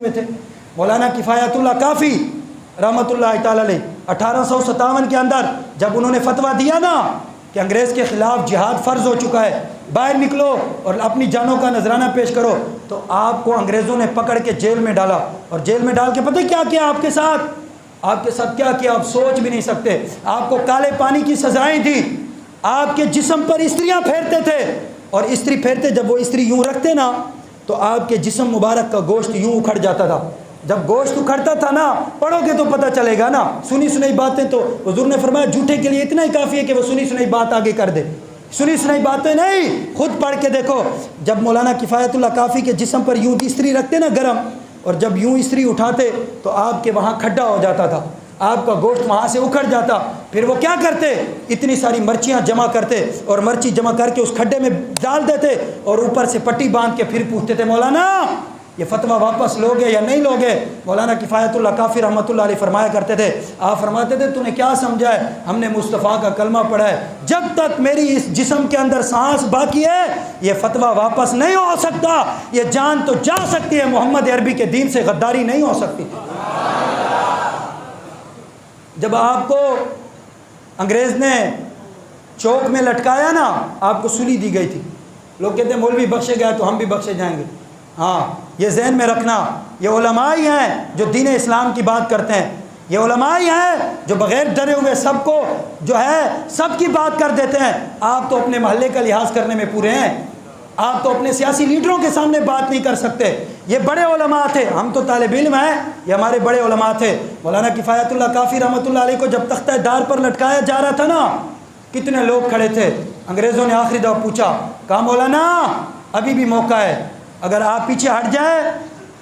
में थे। मौलाना किफ़ायतुल्लाह काफ़ी रहमतुल्लाह ताला अलैह 1857 के अंदर जब उन्होंने फतवा दिया ना कि अंग्रेज़ के ख़िलाफ़ जिहाद फ़र्ज़ हो चुका है, बाहर निकलो और अपनी जानों का नजराना पेश करो, तो आपको अंग्रेज़ों ने पकड़ के जेल में डाला। और जेल में डाल के पता क्या किया आपके साथ क्या किया आप सोच भी नहीं सकते। आपको काले पानी की सज़ाएँ दी, आपके जिस्म पर इस्त्रियाँ फेरते थे, और इस्त्री फेरते जब वो इस्त्री यूँ रखते ना तो आपके जिस्म मुबारक का गोश्त यूँ उखड़ जाता था। जब गोश्त उखड़ता था ना, पढ़ोगे तो पता चलेगा ना, सुनी सुनाई बातें तो हुजूर ने फरमाया झूठे के लिए इतना ही काफ़ी है कि वो सुनी सुनाई बात आगे कर दे। सुनी सुनाई बातें नहीं, खुद पढ़ के देखो। जब मौलाना किफ़ायतुल्लाह काफ़ी के जिस्म पर यूँ इस्त्री रखते ना गरम, और जब यूँ इस्त्री उठाते तो आपके वहाँ खड्डा हो जाता था, आपका गोश्त वहाँ से उखड़ जाता। फिर वो क्या करते, इतनी सारी मर्चियाँ जमा करते और मर्ची जमा करके उस खड्डे में डाल देते और ऊपर से पट्टी बांध के फिर पूछते थे मौलाना ये फतवा वापस लोगे या नहीं लोगे। मौलाना किफ़ायतुल्लाह काफ़ी रहमतुल्लाह अलैह फरमाया करते थे, आप फरमाते थे तूने क्या समझा है, हमने मुस्तफ़ा का कलमा पढ़ा है, जब तक मेरी इस जिस्म के अंदर सांस बाकी है ये फतवा वापस नहीं हो सकता। ये जान तो जा सकती है, मोहम्मद अरबी के दीन से गद्दारी नहीं हो सकती। जब आपको अंग्रेज़ ने चौक में लटकाया ना, आपको सूली दी गई थी। लोग कहते हैं मौलवी बख्शे गए तो हम भी बख्शे जाएंगे। हाँ, ये ज़हन में रखना, ये उलमा ही हैं जो दीन इस्लाम की बात करते हैं, ये उलमा ही हैं जो बग़ैर डरे हुए सबको जो है सबकी बात कर देते हैं। आप तो अपने महल्ले का लिहाज करने में पूरे हैं, आप तो अपने सियासी लीडरों के सामने बात नहीं कर सकते। ये बड़े उलमा थे, हम तो तालिब इल्म हैं, ये हमारे बड़े उलमा थे। मौलाना किफ़ायतुल्लाह काफ़ी रहमतुल्लाह अलैह को जब तख्ता दार पर लटकाया जा रहा था ना, कितने लोग खड़े थे। अंग्रेज़ों ने आखिरी दफ़ा पूछा, कहा मौलाना अभी भी मौका है, अगर आप पीछे हट जाए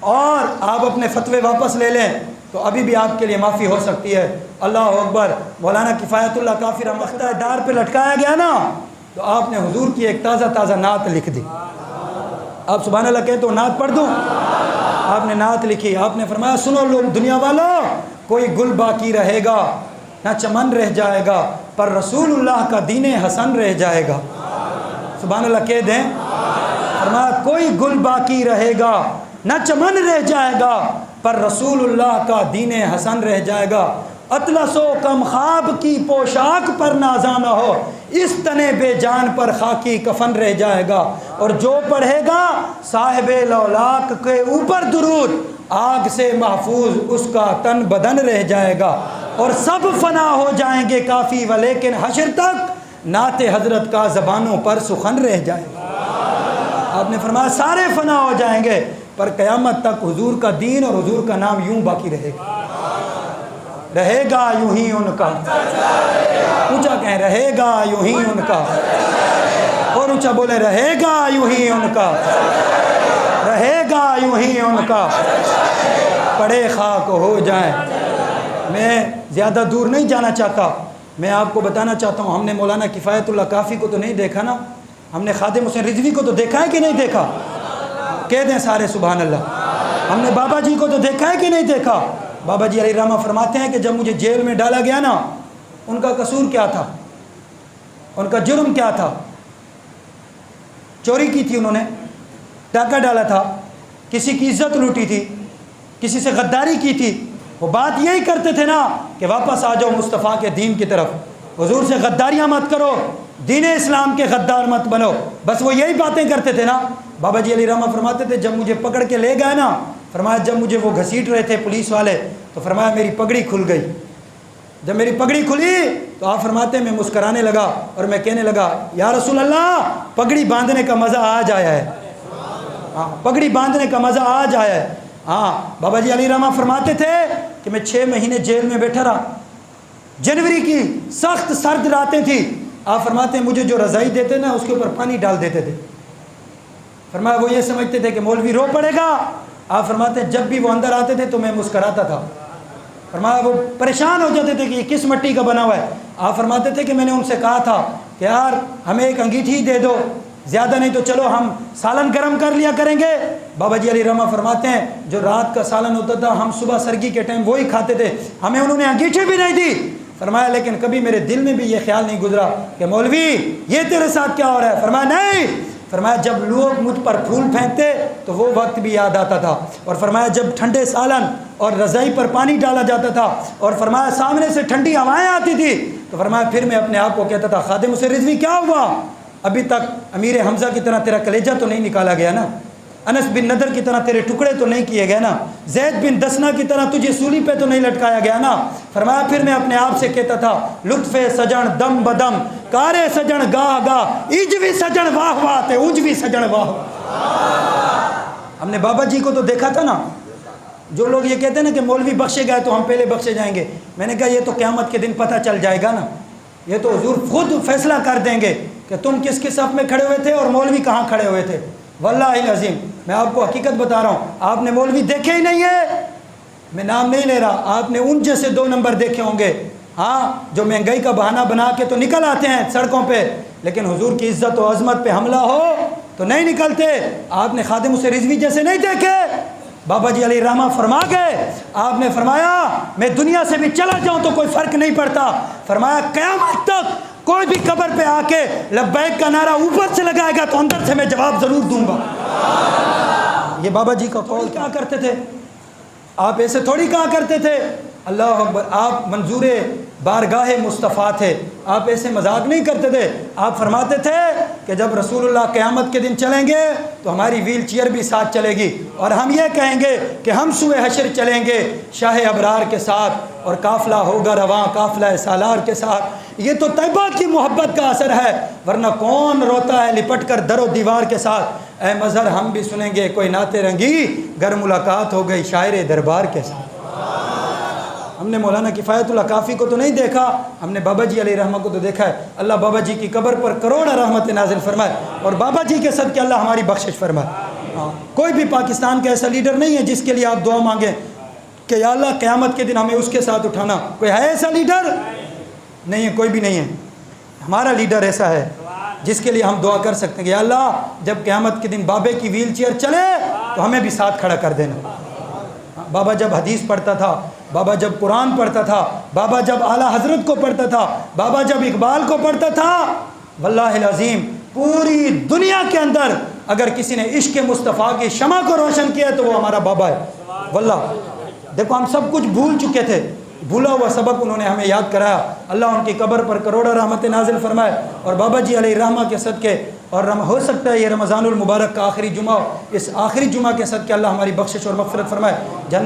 और आप अपने फतवे वापस ले लें तो अभी भी आपके लिए माफ़ी हो सकती है। अल्लाह अकबर। मौलाना किफ़ायतुल्लाह काफ़ी रहमतुल्लाह दार पर लटकाया गया ना, तो आपने हुजूर की एक ताज़ा नात लिख दी। आप सुभान अल्लाह कहें तो नात पढ़ दूँ। आपने नात लिखी, आपने फरमाया सुनो लोग दुनिया वालों, कोई गुल बाकी रहेगा ना चमन रह जाएगा, पर रसूलुल्लाह का दीन हसन रह जाएगा। सुभान अल्लाह कह दें, फरमाया कोई गुल बाकी रहेगा ना चमन रह जाएगा, पर रसूलुल्लाह का दीन हसन रह जाएगा। अतलसो कम ख्वाब की पोशाक पर नाजा न हो, इस तने बेजान पर खाकी कफन रह जाएगा। और जो पढ़ेगा साहिबे लौलाक के ऊपर दुरूद, आग से महफूज उसका तन बदन रह जाएगा। और सब फना हो जाएंगे काफ़ी व लेकिन हशर तक नाते हजरत का ज़बानों पर सुखन रह जाएगा। आपने फरमाया सारे फना हो जाएंगे पर क़यामत तक हुजूर का दीन और हुजूर का नाम यूं बाकी रहेगा यूं ही उनका। ऊंचा कहें रहेगा यूं ही उनका, और ऊंचा बोले रहेगा यूं ही उनका, रहेगा यूं ही उनका, पड़े खाक हो जाए। मैं ज़्यादा दूर नहीं जाना चाहता, मैं आपको बताना चाहता हूँ, हमने मौलाना किफ़ायतुल्लाह काफ़ी को तो नहीं देखा ना, हमने खादिम हुसैन रिजवी को तो देखा है कि नहीं देखा, कह दें सारे सुभान अल्लाह। हमने बाबा जी को तो देखा है कि नहीं देखा। बाबा जी अलैहिर्रहमा फरमाते हैं कि जब मुझे जेल में डाला गया ना, उनका कसूर क्या था, उनका जुर्म क्या था। चोरी की थी उन्होंने, डाका डाला था, किसी की इज्जत लूटी थी, किसी से गद्दारी की थी। वो बात यही करते थे ना कि वापस आ जाओ मुस्तफ़ा के दीन की तरफ, हुजूर से गद्दारियाँ मत करो, दीन इस्लाम के गद्दार मत बनो, बस वो यही बातें करते थे ना। बाबा जी अलैहिर्रहमा फरमाते थे जब मुझे पकड़ के ले गए ना, फरमाया जब मुझे वो घसीट रहे थे पुलिस वाले, तो फरमाया मेरी पगड़ी खुल गई। जब मेरी पगड़ी खुली तो आप फरमाते मैं मुस्कराने लगा और मैं कहने लगा या रसूल अल्लाह, पगड़ी बांधने का मज़ा आज आया है। हाँ, पगड़ी बांधने का मज़ा आज आया है। हाँ, बाबा जी अलैहिर्रहमा फरमाते थे कि मैं 6 महीने जेल में बैठा रहा, जनवरी की सख्त सर्द रातें थी। आप फरमाते हैं मुझे जो रज़ाई देते ना उसके ऊपर पानी डाल देते थे। फरमाया वो ये समझते थे कि मौलवी रो पड़ेगा। आप फरमाते हैं जब भी वो अंदर आते थे तो मैं मुस्कराता था। फरमाया वो परेशान हो जाते थे कि ये किस मिट्टी का बना हुआ है। आप फरमाते थे कि मैंने उनसे कहा था कि यार हमें एक अंगीठी दे दो, ज़्यादा नहीं तो चलो हम सालन गर्म कर लिया करेंगे। बाबा जी अलैहिर्रहमा फरमाते हैं जो रात का सालन होता था हम सुबह सरगी के टाइम वही खाते थे, हमें उन्होंने अंगीठी भी नहीं दी। फरमाया लेकिन कभी मेरे दिल में भी ये ख्याल नहीं गुजरा कि मौलवी ये तेरे साथ क्या हो रहा है। फरमाया नहीं, फरमाया जब लोग मुझ पर फूल फेंकते तो वो वक्त भी याद आता था, और फरमाया जब ठंडे सालन और रज़ाई पर पानी डाला जाता था, और फरमाया सामने से ठंडी हवाएं आती थी, तो फरमाया फिर मैं अपने आप को कहता था खादिम से रिजवी क्या हुआ, अभी तक अमीर हमज़ा की तरह तेरा कलेजा तो नहीं निकाला गया ना, अनस बिन नदर की तरह तेरे टुकड़े तो नहीं किए गए ना, जैद बिन दसना की तरह तुझे सूली पे तो नहीं लटकाया गया ना। फरमाया फिर मैं अपने आप से कहता था लुत्फ़े सजन दम बदम, कारे सजन गाह गाह, इजवी सजन वाह वाह ते उजवी सजन वाह। हमने बाबा जी को तो देखा था ना। जो लोग ये कहते हैं ना कि मौलवी बख्शे गए तो हम पहले बख्शे जाएंगे, मैंने कहा ये तो क़यामत के दिन पता चल जाएगा ना, ये तो हुजूर खुद फैसला कर देंगे कि तुम किस किस सफ़ में खड़े हुए थे और मौलवी कहाँ खड़े हुए थे। वल्लाहि अज़ीम मैं आपको हकीकत बता रहा हूँ, आपने मौलवी देखे ही नहीं है, मैं नाम नहीं ले रहा, आपने उन जैसे 2 नंबर देखे होंगे, हाँ, जो महंगाई का बहाना बना के तो निकल आते हैं सड़कों पे, लेकिन हुजूर की इज़्ज़त और अज़मत पे हमला हो तो नहीं निकलते। आपने खादिम से रिजवी जैसे नहीं देखे। बाबा जी अलैहि रहमा फरमा गए, आपने फरमाया मैं दुनिया से भी चला जाऊँ तो कोई फ़र्क नहीं पड़ता, फरमाया क़यामत तक कोई भी कब्र पे आके लब्बैक का नारा ऊपर से लगाएगा तो अंदर से मैं जवाब ज़रूर दूंगा। ये बाबा जी का कौल क्या करते थे, आप ऐसे थोड़ी कहा करते थे अल्लाह अकबर, आप मंजूर बारगाह मुस्तफ़ा थे, आप ऐसे मजाक नहीं करते थे। आप फरमाते थे कि जब रसूलुल्लाह क़यामत के दिन चलेंगे तो हमारी व्हील चेयर भी साथ चलेगी, और हम ये कहेंगे कि हम सुए हशर चलेंगे शाह अबरार के साथ, और काफ़िला होगा रवां काफ़िला सालार के साथ। ये तो तैबा की मोहब्बत का असर है, वरना कौन रोता है लिपट कर दरो दीवार के साथ। ए मज़हर हम भी सुनेंगे कोई नाते रंगी, गर मुलाकात हो गई शायर दरबार के साथ। हमने मौलाना किफ़ायतुल्लाह काफ़ी को तो नहीं देखा, हमने बाबा जी अलैहि रहमा को तो देखा है। अल्लाह बाबा जी की कब्र पर करोड़ रहमत नाज़िल फरमाए, और बाबा जी के सदक़े अल्लाह हमारी बख्शिश फरमाए। हाँ, कोई भी पाकिस्तान का ऐसा लीडर नहीं है जिसके लिए आप दुआ मांगें कि या अल्लाह क़यामत के दिन हमें उसके साथ उठाना। कोई है ऐसा लीडर? नहीं है, कोई भी नहीं है। हमारा लीडर ऐसा है जिसके लिए हम दुआ कर सकते हैं कि या अल्लाह जब क़यामत के दिन बाबे की व्हील चेयर चले तो हमें भी साथ खड़ा कर देना। बाबा जब हदीस पढ़ता था, बाबा जब कुरान पढ़ता था, बाबा जब आला हज़रत को पढ़ता था, बाबा जब इकबाल को पढ़ता था, वल्लाहिल अज़ीम पूरी दुनिया के अंदर अगर किसी ने इश्क़ मुस्तफ़ा की शमा को रोशन किया तो वो हमारा बाबा है। वल्लाह देखो हम सब कुछ भूल चुके थे, भूला हुआ सबक उन्होंने हमें याद कराया। अल्लाह उनकी कब्र पर करोड़ों रहमत नाज़िल फरमाए, और बाबा जी अलैहि रहमा के सदक़े, और हो सकता है ये रमज़ानुल मुबारक का आखिरी जुमा, इस आखिरी जुमा के सदक़े अल्लाह हमारी बख्शिश और मग़फ़िरत फरमाए। जन्नत